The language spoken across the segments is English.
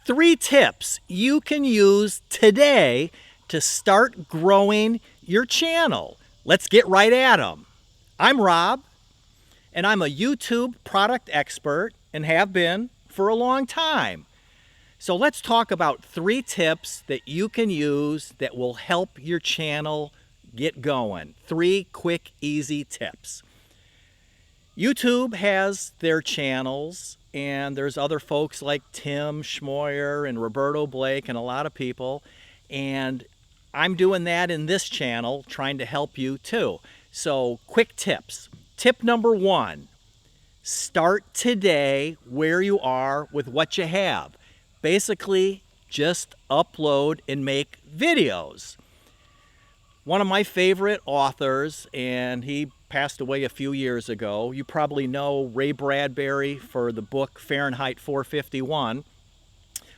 3 tips you can use today to start growing your channel. Let's get right at them. I'm Rob, and I'm a YouTube product expert and have been for a long time. So let's talk about 3 tips that you can use that will help your channel get going. 3 quick, easy tips. YouTube has their channels, and there's other folks like Tim Schmoyer and Roberto Blake and a lot of people, and I'm doing that in this channel, trying to help you too. So quick tips. Tip number 1, start today where you are with what you have. Basically, just upload and make videos. One of my favorite authors, and he passed away a few years ago. You probably know Ray Bradbury for the book Fahrenheit 451.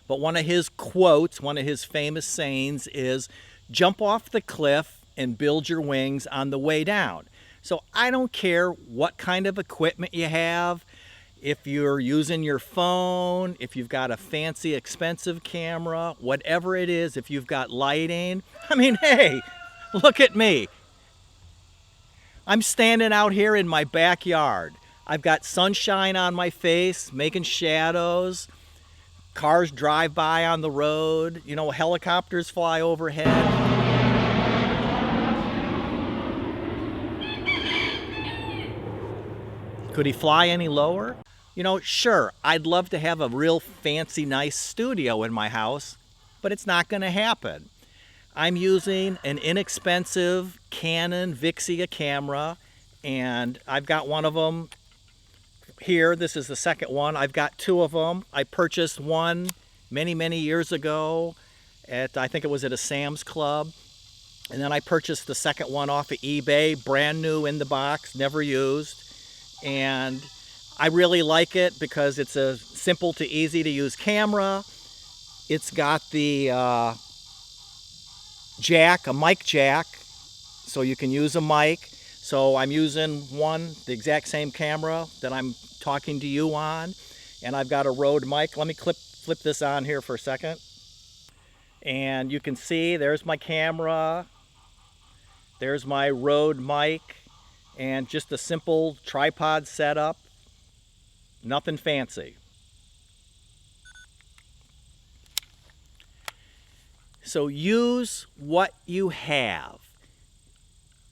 But one of his quotes, one of his famous sayings is, jump off the cliff and build your wings on the way down. So I don't care what kind of equipment you have. If you're using your phone, if you've got a fancy, expensive camera, whatever it is, if you've got lighting. I mean, hey, look at me. I'm standing out here in my backyard. I've got sunshine on my face, making shadows. Cars drive by on the road. You know, helicopters fly overhead. Could he fly any lower? You know, sure, I'd love to have a real fancy, nice studio in my house, but it's not going to happen. I'm using an inexpensive Canon Vixia camera, and I've got one of them here. This is the second one. I've got 2 of them. I purchased one many years ago at, I think it was at a Sam's Club. And then I purchased the second one off of eBay, brand new in the box, never used. And I really like it because it's a simple to easy to use camera. It's got the jack, a mic jack, so you can use a mic. So I'm using the exact same camera that I'm talking to you on, and I've got a Rode mic. Let me flip this on here for a second. And you can see there's my camera, there's my Rode mic, and just a simple tripod setup. Nothing fancy. So use what you have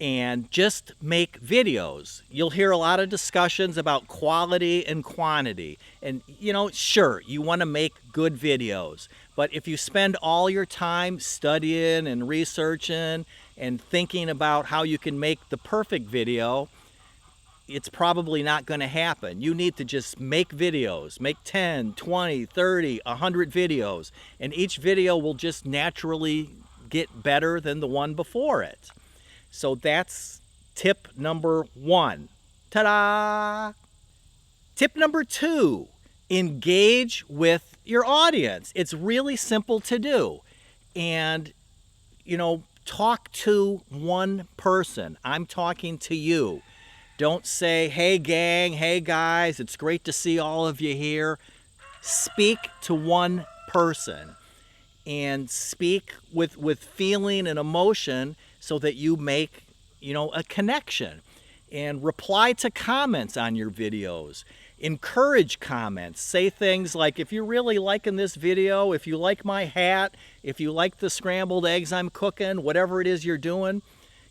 and just make videos. You'll hear a lot of discussions about quality and quantity. And you know, sure, you want to make good videos. But if you spend all your time studying and researching and thinking about how you can make the perfect video, it's probably not going to happen. You need to just make videos. Make 10, 20, 30, 100 videos. And each video will just naturally get better than the one before it. So that's tip number 1. Ta-da! Tip number 2, engage with your audience. It's really simple to do. And, you know, talk to one person. I'm talking to you. Don't say, hey gang, hey guys, it's great to see all of you here. Speak to one person and speak with feeling and emotion so that you make, you know, a connection. And reply to comments on your videos. Encourage comments. Say things like, if you're really liking this video, if you like my hat, if you like the scrambled eggs I'm cooking, whatever it is you're doing,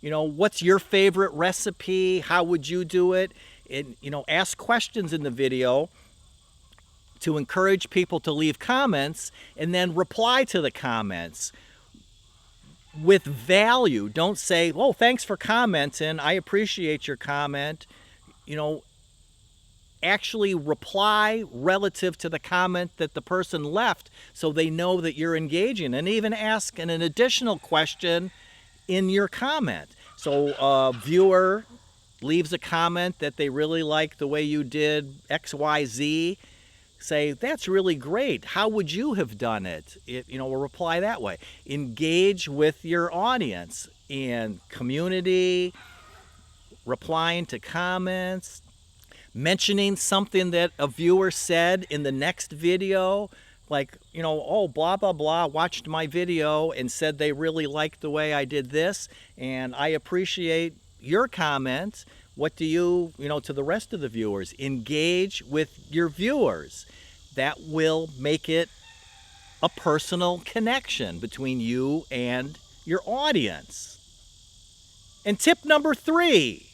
you know, what's your favorite recipe? How would you do it? And, you know, ask questions in the video to encourage people to leave comments, and then reply to the comments with value. Don't say, oh, thanks for commenting. I appreciate your comment. You know, actually reply relative to the comment that the person left so they know that you're engaging, and even ask an additional question in your comment. So a viewer leaves a comment that they really like the way you did XYZ. Say, that's really great. How would you have done it? You know, reply that way. Engage with your audience in community, replying to comments, mentioning something that a viewer said in the next video. like, oh, blah, blah, blah, watched my video and said they really liked the way I did this, and I appreciate your comment. What do you, to the rest of the viewers, engage with your viewers. That will make it a personal connection between you and your audience. And tip number three,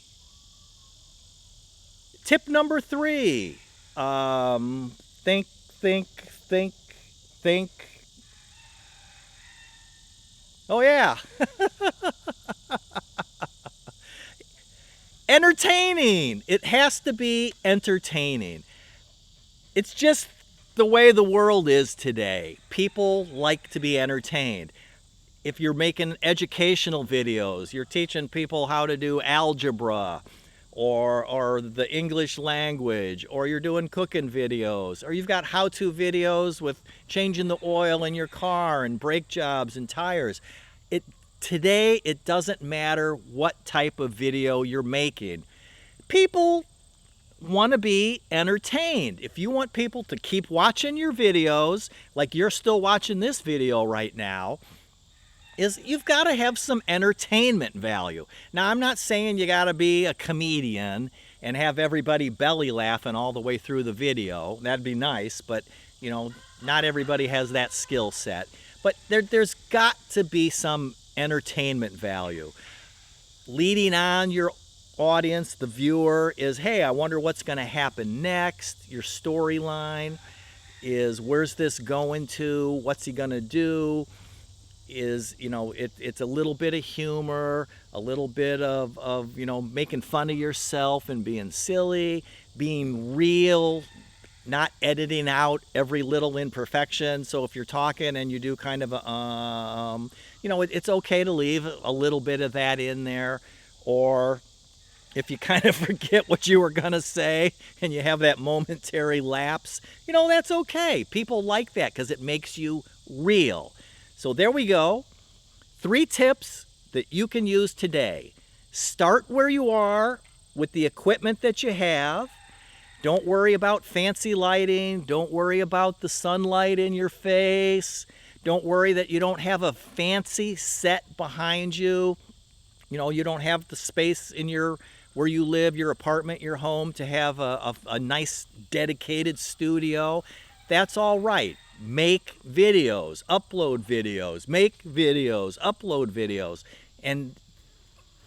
think. Oh yeah. Entertaining. It has to be entertaining. It's just the way the world is today. People like to be entertained. If you're making educational videos, you're teaching people how to do algebra or the English language, or you're doing cooking videos, or you've got how-to videos with changing the oil in your car and brake jobs and tires. Today, it doesn't matter what type of video you're making. People want to be entertained. If you want people to keep watching your videos, like you're still watching this video right now, you've got to have some entertainment value. Now, I'm not saying you got to be a comedian and have everybody belly laughing all the way through the video. That'd be nice, but, not everybody has that skill set. But there's got to be some entertainment value. Leading on your audience, the viewer, is, hey, I wonder what's going to happen next. Your storyline is, where's this going to? What's he going to do? Is, it's a little bit of humor, a little bit of making fun of yourself and being silly, being real, not editing out every little imperfection. So if you're talking and you do kind of a, it's okay to leave a little bit of that in there. Or if you kind of forget what you were going to say and you have that momentary lapse, that's okay. People like that because it makes you real. So there we go. 3 tips that you can use today. Start where you are with the equipment that you have. Don't worry about fancy lighting. Don't worry about the sunlight in your face. Don't worry that you don't have a fancy set behind you. You don't have the space in where you live, your apartment, your home, to have a nice dedicated studio. That's all right. Make videos, upload videos, make videos, upload videos. And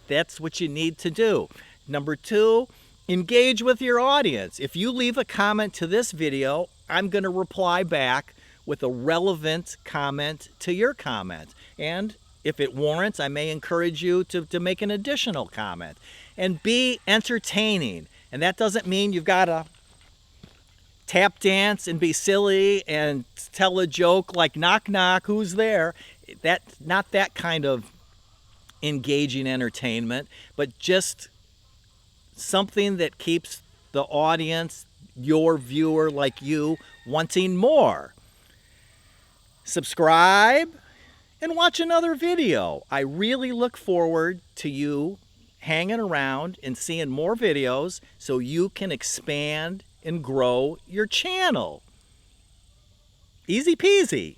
that's what you need to do. Number 2, engage with your audience. If you leave a comment to this video, I'm going to reply back with a relevant comment to your comment. And if it warrants, I may encourage you to make an additional comment. And be entertaining. And that doesn't mean you've got to tap dance and be silly and tell a joke like knock knock, who's there? That's not that kind of engaging entertainment, but just something that keeps the audience, your viewer like you, wanting more. Subscribe and watch another video. I really look forward to you hanging around and seeing more videos so you can expand and grow your channel. Easy peasy.